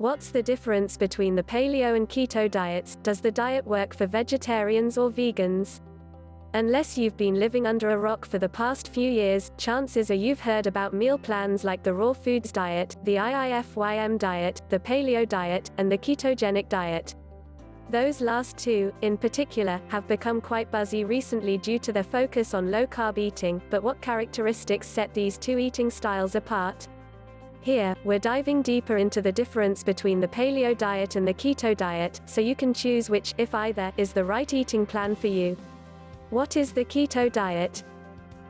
What's the difference between the paleo and keto diets? Does the diet work for vegetarians or vegans? Unless you've been living under a rock for the past few years, chances are you've heard about meal plans like the raw foods diet, the IIFYM diet, the paleo diet, and the ketogenic diet. Those last two, in particular, have become quite buzzy recently due to their focus on low-carb eating, but what characteristics set these two eating styles apart? Here, we're diving deeper into the difference between the paleo diet and the keto diet, so you can choose which, if either, is the right eating plan for you. What is the keto diet?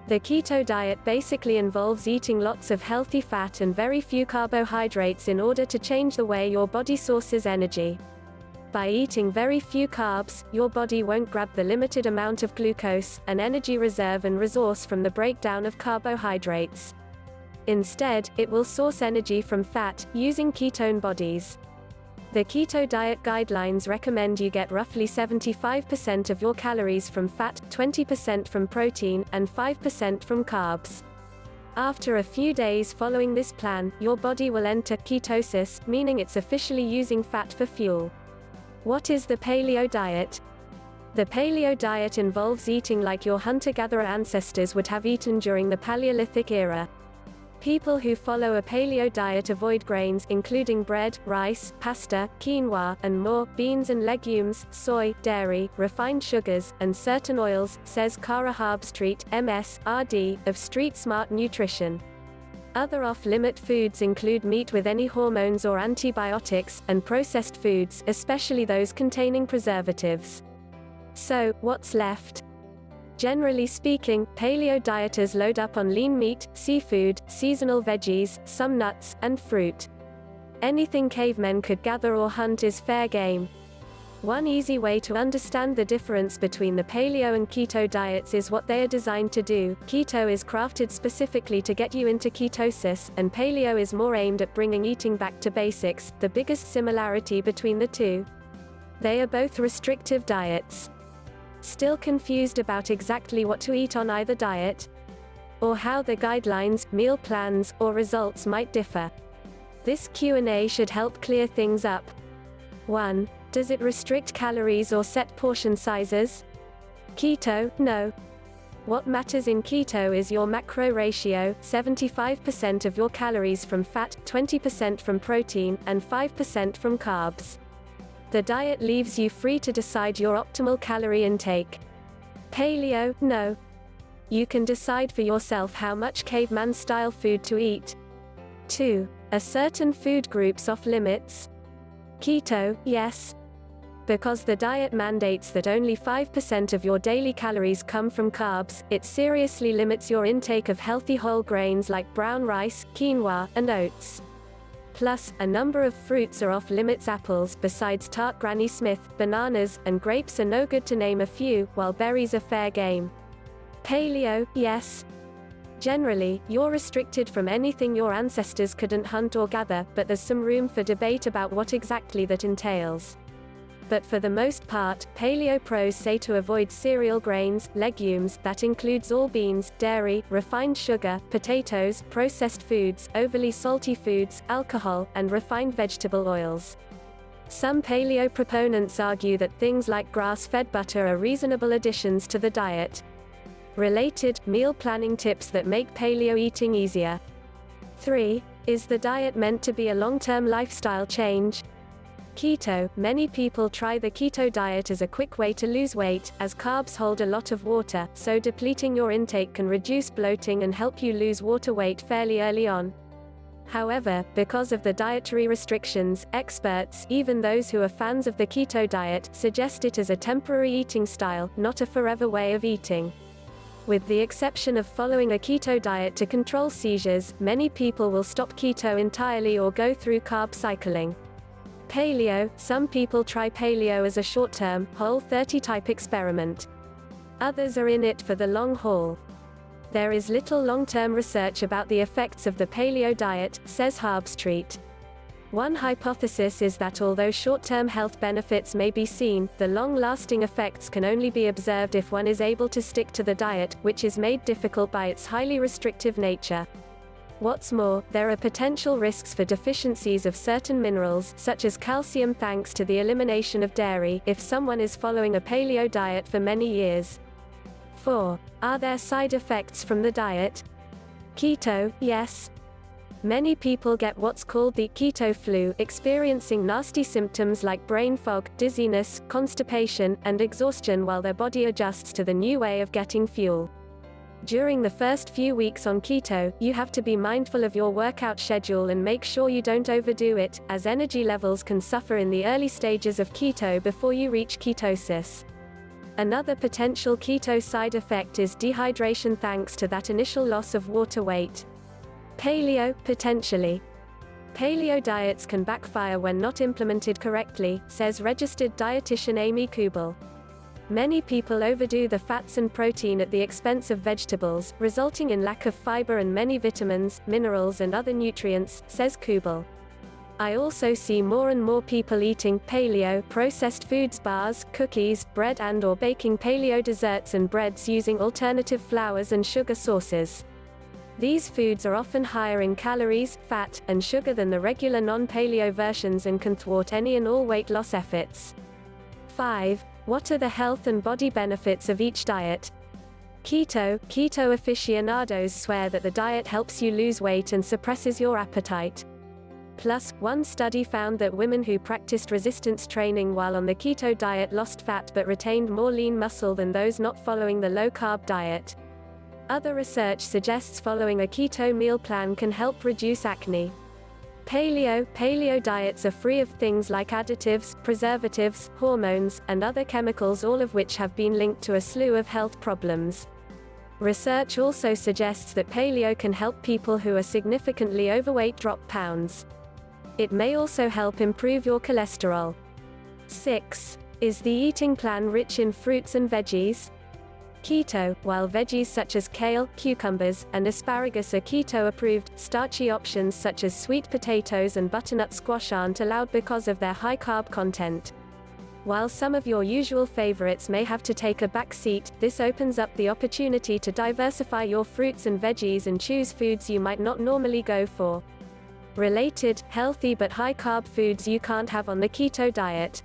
The keto diet basically involves eating lots of healthy fat and very few carbohydrates in order to change the way your body sources energy. By eating very few carbs, your body won't grab the limited amount of glucose, an energy reserve and resource from the breakdown of carbohydrates. Instead, it will source energy from fat, using ketone bodies. The keto diet guidelines recommend you get roughly 75% of your calories from fat, 20% from protein, and 5% from carbs. After a few days following this plan, your body will enter ketosis, meaning it's officially using fat for fuel. What is the paleo diet? The paleo diet involves eating like your hunter-gatherer ancestors would have eaten during the Paleolithic era. People who follow a paleo diet avoid grains, including bread, rice, pasta, quinoa, and more, beans and legumes, soy, dairy, refined sugars, and certain oils, says Cara Harbstreet, MS, RD, of Street Smart Nutrition. Other off-limit foods include meat with any hormones or antibiotics, and processed foods, especially those containing preservatives. So, what's left? Generally speaking, paleo dieters load up on lean meat, seafood, seasonal veggies, some nuts, and fruit. Anything cavemen could gather or hunt is fair game. One easy way to understand the difference between the paleo and keto diets is what they are designed to do. Keto is crafted specifically to get you into ketosis, and paleo is more aimed at bringing eating back to basics. The biggest similarity between the two? They are both restrictive diets. Still confused about exactly what to eat on either diet? Or how the guidelines, meal plans, or results might differ? This Q&A should help clear things up. 1. Does it restrict calories or set portion sizes? Keto, no. What matters in keto is your macro ratio, 75% of your calories from fat, 20% from protein, and 5% from carbs. The diet leaves you free to decide your optimal calorie intake. Paleo, no. You can decide for yourself how much caveman-style food to eat. 2. Are certain food groups off limits? Keto, yes. Because the diet mandates that only 5% of your daily calories come from carbs, it seriously limits your intake of healthy whole grains like brown rice, quinoa, and oats. Plus, a number of fruits are off limits. Apples, besides tart Granny Smith, bananas, and grapes are no good to name a few, while berries are fair game. Paleo, yes. Generally, you're restricted from anything your ancestors couldn't hunt or gather, but there's some room for debate about what exactly that entails. But for the most part, paleo pros say to avoid cereal grains, legumes, that includes all beans, dairy, refined sugar, potatoes, processed foods, overly salty foods, alcohol, and refined vegetable oils. Some paleo proponents argue that things like grass-fed butter are reasonable additions to the diet. Related, meal planning tips that make paleo eating easier. 3. Is the diet meant to be a long-term lifestyle change? Keto. Many people try the keto diet as a quick way to lose weight, as carbs hold a lot of water, so depleting your intake can reduce bloating and help you lose water weight fairly early on. However, because of the dietary restrictions, experts, even those who are fans of the keto diet, suggest it as a temporary eating style, not a forever way of eating. With the exception of following a keto diet to control seizures, many people will stop keto entirely or go through carb cycling. Paleo. Some people try paleo as a short-term, Whole30 type experiment. Others are in it for the long haul. There is little long-term research about the effects of the paleo diet, says Harbstreet. One hypothesis is that although short-term health benefits may be seen, the long-lasting effects can only be observed if one is able to stick to the diet, which is made difficult by its highly restrictive nature. What's more, there are potential risks for deficiencies of certain minerals, such as calcium thanks to the elimination of dairy, if someone is following a paleo diet for many years. 4. Are there side effects from the diet? Keto, yes. Many people get what's called the keto flu, experiencing nasty symptoms like brain fog, dizziness, constipation, and exhaustion while their body adjusts to the new way of getting fuel. During the first few weeks on keto, you have to be mindful of your workout schedule and make sure you don't overdo it, as energy levels can suffer in the early stages of keto before you reach ketosis. Another potential keto side effect is dehydration thanks to that initial loss of water weight. Paleo, potentially. Paleo diets can backfire when not implemented correctly, says registered dietitian Amy Kubel. Many people overdo the fats and protein at the expense of vegetables, resulting in lack of fiber and many vitamins, minerals and other nutrients, says Kubel. I also see more and more people eating paleo processed foods, bars, cookies, bread and/or baking paleo desserts and breads using alternative flours and sugar sources. These foods are often higher in calories, fat, and sugar than the regular non-paleo versions and can thwart any and all weight loss efforts. 5. What are the health and body benefits of each diet? Keto aficionados swear that the diet helps you lose weight and suppresses your appetite. Plus, one study found that women who practiced resistance training while on the keto diet lost fat but retained more lean muscle than those not following the low-carb diet. Other research suggests following a keto meal plan can help reduce acne. Paleo diets are free of things like additives, preservatives, hormones, and other chemicals, all of which have been linked to a slew of health problems. Research also suggests that paleo can help people who are significantly overweight drop pounds. It may also help improve your cholesterol. 6. Is the eating plan rich in fruits and veggies? Keto, while veggies such as kale, cucumbers, and asparagus are keto-approved, starchy options such as sweet potatoes and butternut squash aren't allowed because of their high carb content. While some of your usual favorites may have to take a back seat, this opens up the opportunity to diversify your fruits and veggies and choose foods you might not normally go for. Related, healthy but high-carb foods you can't have on the keto diet.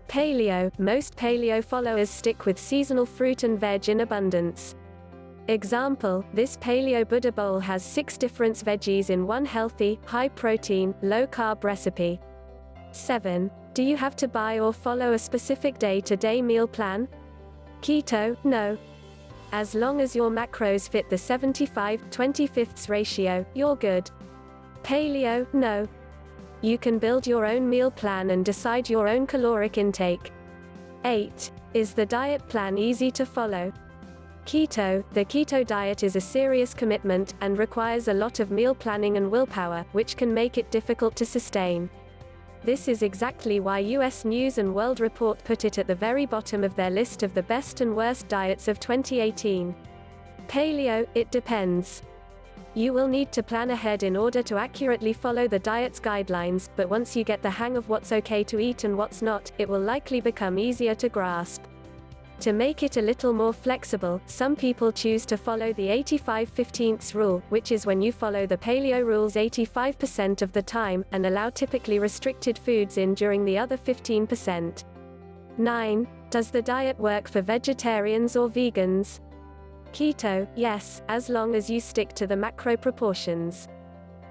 Paleo, most paleo followers stick with seasonal fruit and veg in abundance. Example, this paleo Buddha bowl has 6 different veggies in one healthy, high-protein, low-carb recipe. 7. Do you have to buy or follow a specific day-to-day meal plan? Keto, no. As long as your macros fit the 75/25 ratio, you're good. Paleo, no. You can build your own meal plan and decide your own caloric intake. 8. Is the diet plan easy to follow? Keto, the keto diet is a serious commitment, and requires a lot of meal planning and willpower, which can make it difficult to sustain. This is exactly why US News & World Report put it at the very bottom of their list of the best and worst diets of 2018. Paleo, it depends. You will need to plan ahead in order to accurately follow the diet's guidelines, but once you get the hang of what's okay to eat and what's not, it will likely become easier to grasp. To make it a little more flexible, some people choose to follow the 85/15 rule, which is when you follow the paleo rules 85% of the time, and allow typically restricted foods in during the other 15%. 9. Does the diet work for vegetarians or vegans? Keto, yes, as long as you stick to the macro proportions.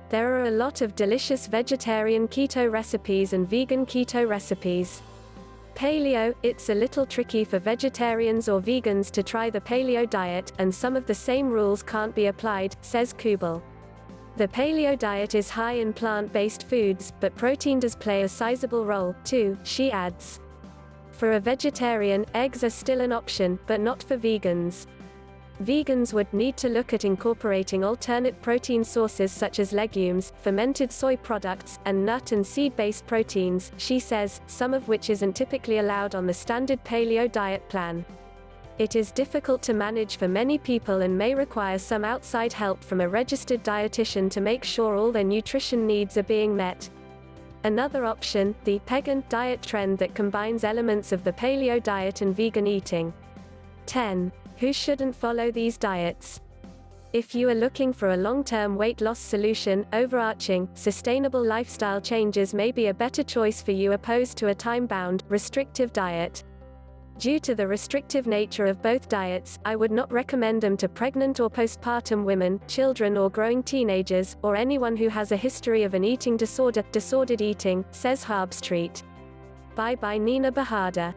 There are a lot of delicious vegetarian keto recipes and vegan keto recipes. Paleo, it's a little tricky for vegetarians or vegans to try the paleo diet, and some of the same rules can't be applied, says Kubel. The paleo diet is high in plant-based foods, but protein does play a sizable role, too, she adds. For a vegetarian, eggs are still an option, but not for vegans. Vegans would need to look at incorporating alternate protein sources such as legumes, fermented soy products, and nut and seed-based proteins, she says, some of which isn't typically allowed on the standard paleo diet plan. It is difficult to manage for many people and may require some outside help from a registered dietitian to make sure all their nutrition needs are being met. Another option, the vegan diet trend that combines elements of the paleo diet and vegan eating. 10. Who shouldn't follow these diets? If you are looking for a long-term weight loss solution, overarching, sustainable lifestyle changes may be a better choice for you opposed to a time-bound, restrictive diet. Due to the restrictive nature of both diets, I would not recommend them to pregnant or postpartum women, children or growing teenagers, or anyone who has a history of an eating disorder, disordered eating, says Harbstreet. By Nina Bahadur.